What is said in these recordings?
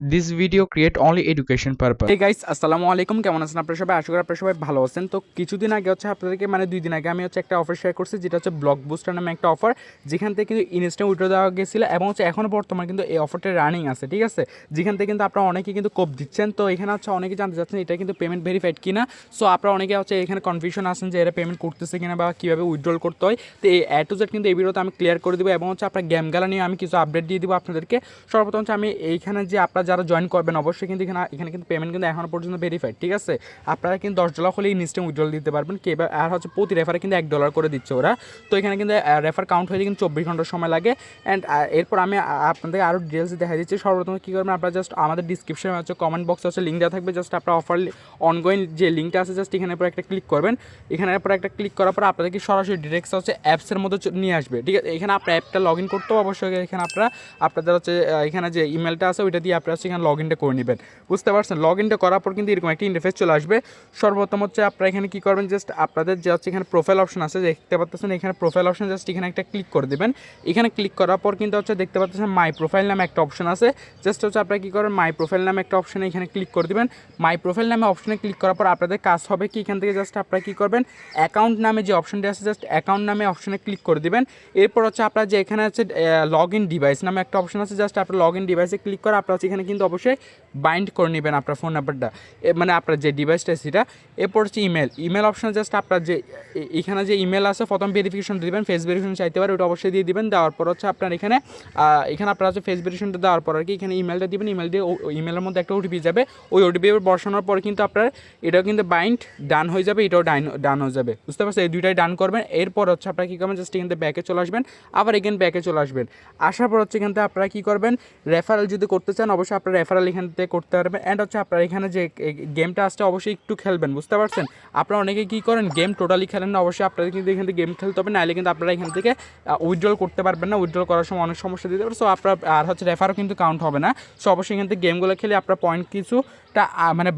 This video create only education purpose. Hey guys আসসালামু আলাইকুম, কেমন আছেন আপনারা সবাই? আশা করি আপনারা সবাই ভালো আছেন। তো কিছুদিন আগে হচ্ছে আপনাদেরকে 2 দিন আগে আমি হচ্ছে একটা অফার শেয়ার করছি, যেটা হচ্ছে ব্লক বুস্টার নামে একটা অফার, যেখান থেকে কিন্তু ইনস্ট্যান্ট উইথড্র দেওয়া গেছিলো এবং হচ্ছে এখনও বর্তমানে কিন্তু এই অফারটা রানিং আছে, ঠিক আছে? যেখান থেকে কিন্তু আপনারা অনেকে কিন্তু কোপ দিচ্ছেন। তো এখানে হচ্ছে অনেকে জানতে চাচ্ছেন এটা কিন্তু পেমেন্ট ভেরিফাইড কিনা। সো আপনারা অনেকে হচ্ছে এখানে কনফিউশন আছেন যে এরা পেমেন্ট করতেছে কিনা বা কীভাবে উইথড্রল করতে হয়। তো এই A to Z কিন্তু এই ভিডিওতে আমি ক্লিয়ার করে দেবো এবং হচ্ছে আপনার গেম খেলা নিয়ে আমি কিছু আপডেট দিয়ে দেবো আপনাদেরকে। সর্বপ্রথম হচ্ছে আমি এইখানে যে আপনারা যারা জয়েন করবেন অবশ্যই কিন্তু এখানে কিন্তু পেমেন্ট কিন্তু এখনও পর্যন্ত ভেরিফাইড, ঠিক আছে? আপনারা কিন্তু $10 হলেই ইনস্ট্যান্ট উইথড্রল দিতে পারবেন কে, আর হচ্ছে প্রতি রেফারে কিন্তু $1 করে দিচ্ছে ওরা। তো এখানে কিন্তু রেফার কাউন্ট হয়ে কিন্তু 24 ঘন্টার সময় লাগে। অ্যান্ড এরপর আমি আপনাদের আরও ডিটেলস দেখা দিচ্ছি। সর্বপ্রথম কী করবেন, আপনারা জাস্ট আমাদের ডিসক্রিপশনে হচ্ছে কমেন্ট বক্সে হচ্ছে লিঙ্ক দেওয়া থাকবে, জাস্ট আপনার অফার অনগোয়িং যে লিঙ্কটা আছে জাস্ট এখানে পর একটা ক্লিক করবেন। এখানের পর একটা ক্লিক করার পর আপনাদেরকে সরাসরি ডিরেক্ট হচ্ছে অ্যাপসের মধ্যে নিয়ে আসবে, ঠিক আছে? এখানে আপনার অ্যাপটা লগ ইন করতে হবে অবশ্যই। এখানে আপনাদের হচ্ছে এখানে যে ইমেলটা আছে ওইটা দিয়ে আপনারা হচ্ছে এখানে লগ ইনটা করে নেবেন, বুঝতে পারছেন? লগ ইনটা করার পর কিন্তু এরকম একটা ইন্টারফেস চলে আসবে। সর্বপ্রথম হচ্ছে আপনারা এখানে কী করবেন, জাস্ট আপনাদের যে হচ্ছে এখানে প্রোফাইল অপশন আছে দেখতে পাচ্ছেন, এখানে প্রোফাইল অপশন জাস্ট এখানে একটা ক্লিক করে দেবেন। এখানে ক্লিক করার পর কিন্তু হচ্ছে দেখতে পাচ্ছেন মাই প্রোফাইল নামে একটা অপশন আছে। জাস্ট হচ্ছে আপনারা কী করবেন, মাই প্রোফাইল নামে একটা অপশনে এখানে ক্লিক করে দেবেন। মাই প্রোফাইল নামে অপশনে ক্লিক করার পর আপনাদের কাজ হবে কি, এখান থেকে জাস্ট আপনারা কী করবেন, অ্যাকাউন্ট নামে যে অপশনটি আছে জাস্ট অ্যাকাউন্ট নামে অপশনে ক্লিক করে দেবেন। এরপর হচ্ছে আপনার যে এখানে আছে লগ ইন ডিভাইস নামে একটা অপশন আছে, জাস্ট আপনার লগ ইন ডিভাইসে ক্লিক করে আপনারা হচ্ছে এখানে কিন্তু অবশ্যই বাইন্ড করে নেবেন আপনার ফোন নাম্বারটা, মানে আপনার যে ডিভাইসটা সেটা। এরপর হচ্ছে ইমেল অপশন, জাস্ট আপনার যে এখানে যে ইমেল আছে প্রথম ভেরিফিকেশন দিবেন, ফেস ভেরিফিকেশন চাইতে পারে, ওটা অবশ্যই দিয়ে দিবেন। দেওয়ার পর হচ্ছে আপনার এখানে আপনার হচ্ছে ফেস ভেরিফিকেশনটা দেওয়ার পর আর কি এখানে ইমেলটা দিবেন। ইমেল দিয়ে ইমেলের মধ্যে একটা ওটিপি যাবে, ওই ওটিপি বসানোর পর কিন্তু আপনার এটাও কিন্তু বাইন্ড ডান হয়ে যাবে, এটাও ডান হয়ে যাবে, বুঝতে পারছেন? এই দুইটাই ডান করবেন। এরপর হচ্ছে আপনারা কী করবেন, জাস্ট এখান থেকে ব্যাকে চলে আসবেন, আবার এখানে ব্যাকে চলে আসবেন। আসার পর হচ্ছে এখান থেকে আপনারা কী করবেন, রেফারেল যদি করতে চান অবশ্যই আপনারা রেফারেল এখান থেকে করতে পারবেন। অ্যান্ড হচ্ছে আপনারা এখানে যে গেমটা আসছে অবশ্যই একটু খেলবেন, বুঝতে পারছেন? আপনারা অনেকে কী করেন, গেম টোটালি খেলেন না, অবশ্যই আপনাদের কিন্তু এখান থেকে গেম খেলতে হবে, নাহলে কিন্তু আপনারা এখান থেকে উইথড্রল করতে পারবেন না। উইথড্রল করার সময় অনেক সমস্যা দিতে পারে। সো আপনার আর হচ্ছে রেফারও কিন্তু কাউন্ট হবে না। সো অবশ্যই এখান থেকে গেমগুলো খেলে আপনার পয়েন্ট কিছুটা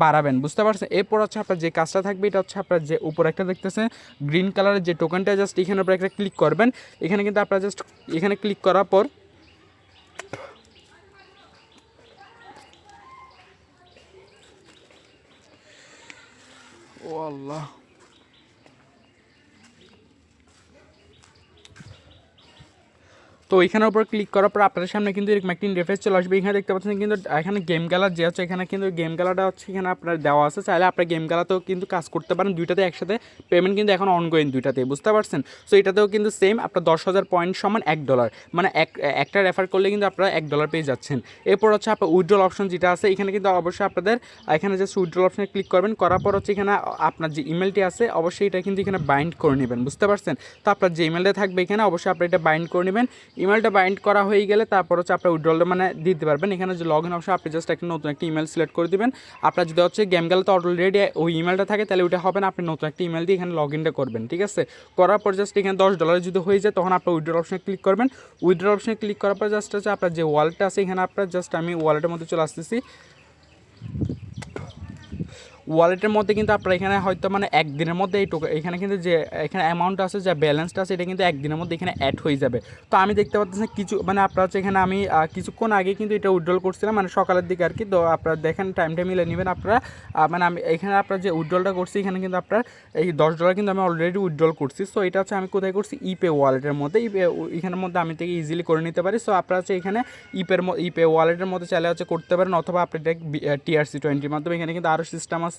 বাড়াবেন, বুঝতে পারছেন? এরপর হচ্ছে আপনার যে কাজটা থাকবে এটা হচ্ছে আপনার যে উপর একটা দেখতেছেন গ্রিন কালারের যে টোকেনটা, জাস্ট এখানের উপর একটা ক্লিক করবেন। এখানে কিন্তু আপনারা জাস্ট এখানে ক্লিক করার পর ও আল্লাহ, তো এখানের উপর ক্লিক করার পর আপনাদের সামনে কিন্তু এরকম একটা ইন্টারফেস চলে আসবে। এখানে দেখতে পাচ্ছেন কিন্তু এখানে গেম খেলার যে হচ্ছে এখানে কিন্তু গেম খেলাটা হচ্ছে এখানে আপনার দেওয়া আছে, চাইলে আপনার গেম খেলাতেও কিন্তু কাজ করতে পারেন। দুইটাতে একসাথে পেমেন্ট কিন্তু এখন অনগোয়িং দুইটাতে, বুঝতে পারছেন? সো এটাতেও কিন্তু সেম আপনার 10,000 পয়েন্ট সমান $1, মানে একটা রেফার করলে কিন্তু আপনারা $1 পেয়ে যাচ্ছেন। এরপর হচ্ছে আপনার উইথড্রল অপশন যেটা আছে এখানে কিন্তু অবশ্যই আপনাদের এখানে জাস্ট উইথড্রল অপশনে ক্লিক করবেন। করার পর হচ্ছে এখানে আপনার যে ইমেলটি আছে অবশ্যই এটা কিন্তু এখানে বাইন্ড করে নেবেন, বুঝতে পারছেন? তো আপনার যে ইমেলটা থাকবে এখানে অবশ্যই আপনার এটা বাইন্ড করে নেবেন। ইমেলটা বাইন্ড করা হয়ে গেলে তারপর হচ্ছে আপনার উইথড্রলটা দিতে পারবেন। এখানে যে লগ ইন অপশন আপনি জাস্ট একটা নতুন একটা ইমেল সিলেক্ট করে দেবেন। আপনার যদি হচ্ছে গেম গেলে তো অলরেডি ওই ইমেলটা থাকে তাহলে ওইটা হবে না, আপনি নতুন একটা ইমেল দিয়ে এখানে লগ ইনটা করবেন, ঠিক আছে? করার পর জাস্ট এখানে $10 যদি হয়ে যায় তখন আপনার উইথড্রল অপশনে ক্লিক করবেন। উইথড্রল অপশনে ক্লিক করার পর জাস্ট হচ্ছে আপনার যে ওয়ালেটটা আছে এখানে আপনার জাস্ট আমি ওয়ালেটের মধ্যে চলে আসতেছি। ওয়ালেটের মধ্যে কিন্তু আপনার এখানে হয়তো একদিনের মধ্যে এখানে কিন্তু যে এখানে অ্যামাউন্ট আছে, যা ব্যালেন্সটা আছে এটা কিন্তু একদিনের মধ্যে এখানে অ্যাড হয়ে যাবে। তো আমি দেখতে পাচ্ছি কিছু আপনার হচ্ছে এখানে আমি কিছুক্ষণ আগে কিন্তু এটা উইথড্রল করছিলাম, সকালের দিকে আর কি। তো আপনারা দেখেন টাইমটা মিলে নেবেন আপনারা। আমি এখানে আপনার যে উইথড্রলটা করছি এখানে কিন্তু আপনার এই $10 কিন্তু আমি অলরেডি উইথড্রল করছি। সো এটা হচ্ছে আমি কোথায় করছি, ইপে ওয়ালেটের মধ্যে। এখানের মধ্যে আমি থেকে ইজিলি করে নিতে পারি। সো আপনারা হচ্ছে এখানে ইপে ওয়ালেটের মধ্যে চাইলে হচ্ছে করতে পারেন, অথবা আপনি TRC20 মাধ্যমে এখানে কিন্তু আরও সিস্টেম আছে।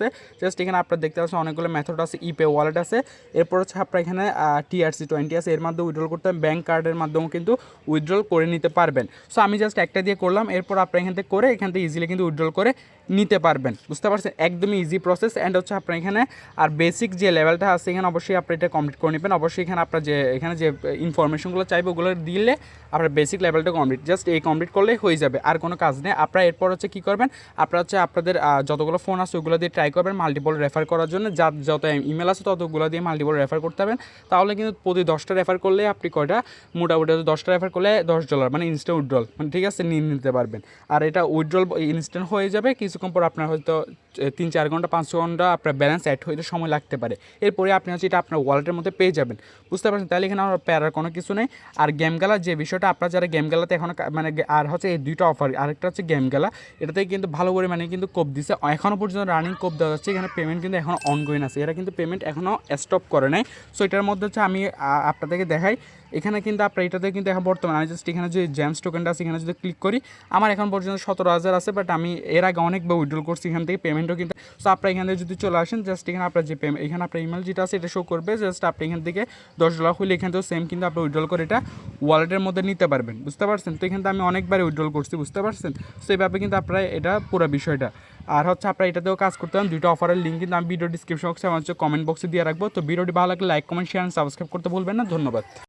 জাস্ট এখানে আপনার দেখতে পাচ্ছেন অনেকগুলো মেথড আছে, ইপে ওয়ালেট আছে, এরপর হচ্ছে আপনার এখানে TRC20 আছে, এর মাধ্যমে উইথড্রল করতে হবে। ব্যাঙ্ক কার্ডের মাধ্যমেও কিন্তু উইথড্রল করে নিতে পারবেন। সো আমি জাস্ট একটা দিয়ে করলাম, এরপর আপনার এখান থেকে করে এখান থেকে ইজিলি কিন্তু উইথড্রল করে নিতে পারবেন, বুঝতে পারছেন? একদমই ইজি প্রসেস। অ্যান্ড হচ্ছে আপনার এখানে আর বেসিক যে লেভেলটা আছে এখানে অবশ্যই আপনি এটা কমপ্লিট করে নেবেন। অবশ্যই এখানে আপনার যে এখানে যে ইনফরমেশনগুলো চাইবে ওগুলো দিলে আপনার বেসিক লেভেলটা কমপ্লিট, জাস্ট এই কমপ্লিট করলেই হয়ে যাবে, আর কোনো কাজ নেই। আপনারা এরপর হচ্ছে কী করবেন, আপনারা হচ্ছে আপনাদের যতগুলো ফোন আছে ওগুলো দিয়ে ট্রাই ট্রাই করবেন মাল্টিপল রেফার করার জন্য, যত ইমেল আছে ততগুলো দিয়ে মাল্টিপল রেফার করতে হবেন। তাহলে কিন্তু প্রতি 10টা রেফার করলে আপনি কয়টা মোটামুটি 10টা রেফার করলে $10 মানে ইনস্ট্যান্ট উইথড্রল মানে ঠিক আছে নিয়ে নিতে পারবেন। আর এটা উইথড্রল ইনস্ট্যান্ট হয়ে যাবে, কিছুক্ষণ পর আপনার হয়তো 3-4 ঘন্টা 5 ঘন্টা আপনার ব্যালেন্স অ্যাড হইতে সময় লাগতে পারে। এরপরে আপনি হচ্ছে এটা আপনার ওয়ালেটের মধ্যে পেয়ে যাবেন, বুঝতে পারছেন? তাহলে এখানে আমার প্যারার কোনো কিছু নেই। আর গেম খেলার যে বিষয়টা, আপনারা যারা গেম খেলাতে এখন মানে আর হচ্ছে এই 2টা অফার, আরেকটা হচ্ছে গেম খেলা, এটাতে কিন্তু ভালো করে মানে কিন্তু কোপ দিচ্ছে, এখনও পর্যন্ত রানিং কোপ দেওয়া যাচ্ছে। এখানে পেমেন্ট কিন্তু এখনও অনগোয়িং আছে, এরা কিন্তু পেমেন্ট এখনও স্টপ করে নাই। সো এটার মধ্যে হচ্ছে আমি আপনাদেরকে দেখাই, এখানে কিন্তু আপনার এটাতে কিন্তু এখন বর্তমানে আমি জাস্ট এখানে যে জেমস টোকেনটা আছে এখানে যদি ক্লিক করি, আমার এখন পর্যন্ত 17,000 আছে, বাট আমি এর আগে অনেকবার উইথড্রল করছি এখান থেকে, পেমেন্টও কিন্তু। সো আপনার এখান থেকে যদি চলে আসেন, জাস্ট এখানে আপনার যে পেমেন্ট, এখানে আপনার ইমেল যেটা আছে এটা শো করবে, জাস্ট আপনি এখান থেকে $10 হলে এখান থেকেও সেম কিন্তু আপনি উইথড্রল করে এটা ওয়ালেটের মধ্যে নিতে পারবেন, বুঝতে পারছেন? তো এখান থেকে আমি অনেকবার উইথড্রল করছি, বুঝতে পারছেন? সো এইভাবে কিন্তু আপনারা এটা পুরো বিষয়টা। আর হচ্ছে আপনারা এটাতেও কাজ করতে পারেন। 2টা অফারের লিঙ্ক কিন্তু আমি ভিডিও ডিসক্রিপশন বক্সে আমার হচ্ছে কমেন্ট বক্সে দিয়ে রাখবো। তো ভিডিওটি ভালো লাগলে লাইক, কমেন্ট, শেয়ার, সাবস্ক্রাইব করতে ভুলবেন না। ধন্যবাদ।